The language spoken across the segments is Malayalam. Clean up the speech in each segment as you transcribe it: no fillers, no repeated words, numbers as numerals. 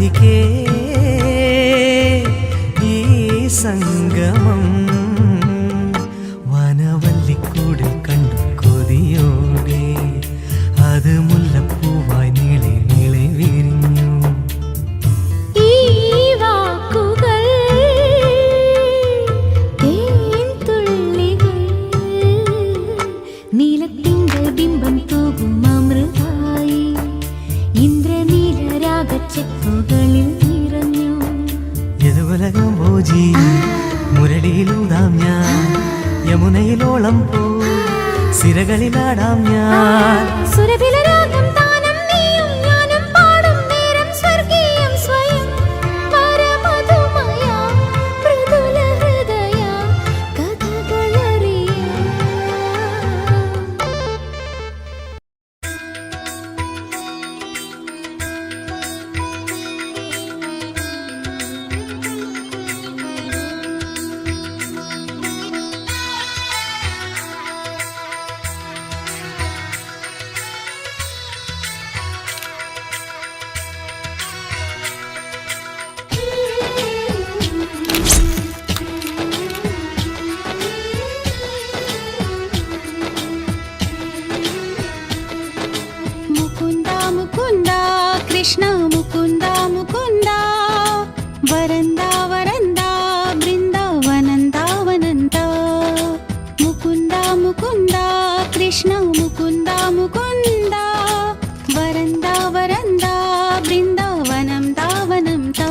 രാധികേ ഈ സംഗമം വനവല്ലിക്കൂടിൽ കണ്ടു കൊതിയോടെ അത് മുല്ലപ്പൂവായി നീളെ നീളെ വിരിഞ്ഞു. ഈ വാക്കുകൾ തേൻതുള്ളികൾ നീലത്തിങ്കൾ ബിംബം തൂകും അമൃതായി ഇന്ദ്രനീല രാഗച്ചെപ്പുകളിൽ നിറഞ്ഞു. യദുവലകം ഭോജി മുരളിയിലൂതാം ഞാൻ, യമുനയിലോളം പോ സിരകളിലാടാം ഞാൻ. സുരഭിലരാഗം താനം നീയും ഞാനും പാടും നേരം സ്വർഗീയം സ്വയം പരമധുമയ മൃദുല ഹൃദയ കഥകളറിയാം. മുകുന്ദ മുകുന്ദ കൃഷ്ണ മുകുന്ദ മുകുന്ദ വരന്ദ വരന്ദ ബൃന്ദാവനന്ദാവനന്ദ. മുകുന്ദ മുകുന്ദ കൃഷ്ണ മുകുന്ദ മുകുന്ദ വരന്ദ വരന്ദ ബൃന്ദാവനം ദാവനം താ.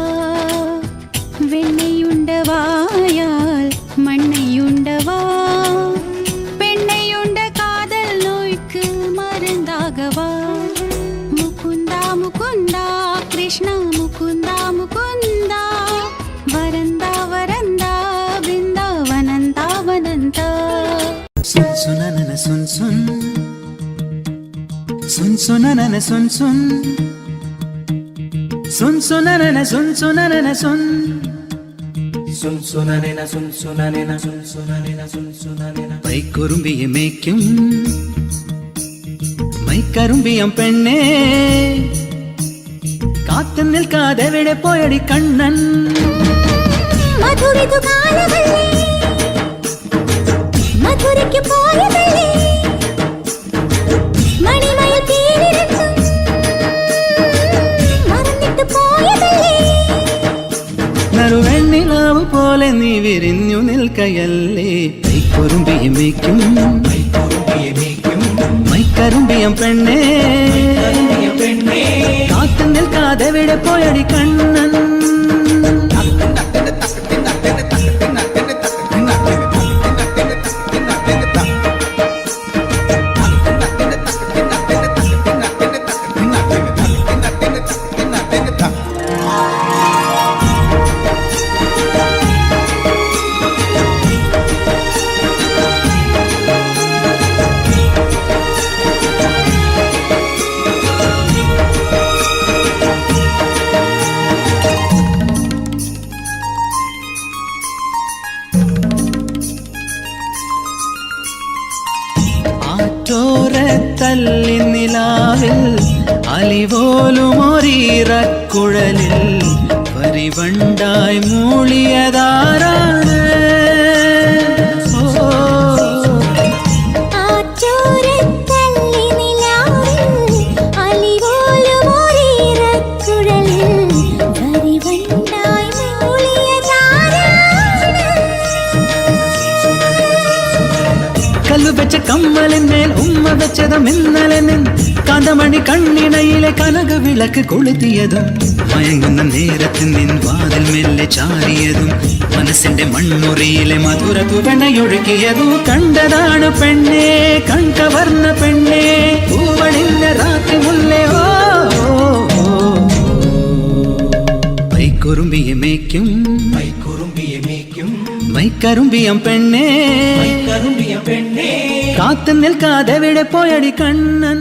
വെണ്ണയുണ്ടവായാൽ മണ്ണയുണ്ടവാ പെണ്ണയുണ്ട കാതൽ നോയ്ക്ക് മരുന്നാകവാ. മുകുന്ദ മുകുന്ദ കൃഷ്ണ മുകുന്ദ മുകുന്ദ വരന്ദ വരന്ദ ബൃന്ദാവനന്ദാവനന്ദ. സുൻ സുനനന സുൻ സുൻ സുൻ സുനനന സുൻ സുൻ സുൻ സുനനന സുൻ സുനനന സുൻ സുൻ സുനനന സുൻ സുനനന സുൻ സുനനന സുൻ സുനനന. പൈക്കുറുമ്പിയെ മേയ്ക്കും മൈക്കറുമ്പിയം പെണ്ണേ, കാത്തു നിൽക്കാതെ എവിടെ പോയടി കണ്ണൻ. മധുരിതു കാലവല്ലേ മധുരയ്ക്ക് പോയതല്ലേ മണിമയിൽ പേരിരണ്ടും മറന്നിട്ട് പോയതല്ലേ. നറുവെണ്ണിലാവ് പോലെ നീ വിരിഞ്ഞു നിൽക്കയല്ലേ. പൈക്കുറുമ്പിയെ മേയ്ക്കും മൈക്കറുമ്പിയം പെണ്ണേ, കാത്തു നിൽക്കാതെ എവിടെ പോയടി കണ്ണൻ. തല്ലി നിലാവിൽ അലിപോലുമൊരീറക്കുഴലിൽ പരിവണ്ടായി മൂളിയതാരാണ്. വെച്ച കമ്മലിന്മേൽ ഉമ്മ വെച്ചതും ഇന്നലെ നിൻ കാന്തമണി കണ്ണിണയിലെ കനക വിളക്ക് കൊളുത്തിയതും മയങ്ങുന്ന നേരത്തിൽ നിൻ വാതിൽ മെല്ലെ ചാരിയതും മനസ്സിന്റെ മണ്ണുറിയിലെ മധുര തുവണയൊഴുകിയതും കണ്ടതാണ് പെണ്ണേ കൺകവർന്ന പെണ്ണേ പൂവണിന്റെ രാത്രി മുല്ലേ. ഓ പൈക്കുറുമ്പിയെ മേയ്ക്കും മൈക്കറുമ്പിയം പെണ്ണേ, കാത്തു നിൽക്കാതെ എവിടെ പോയടി കണ്ണൻ.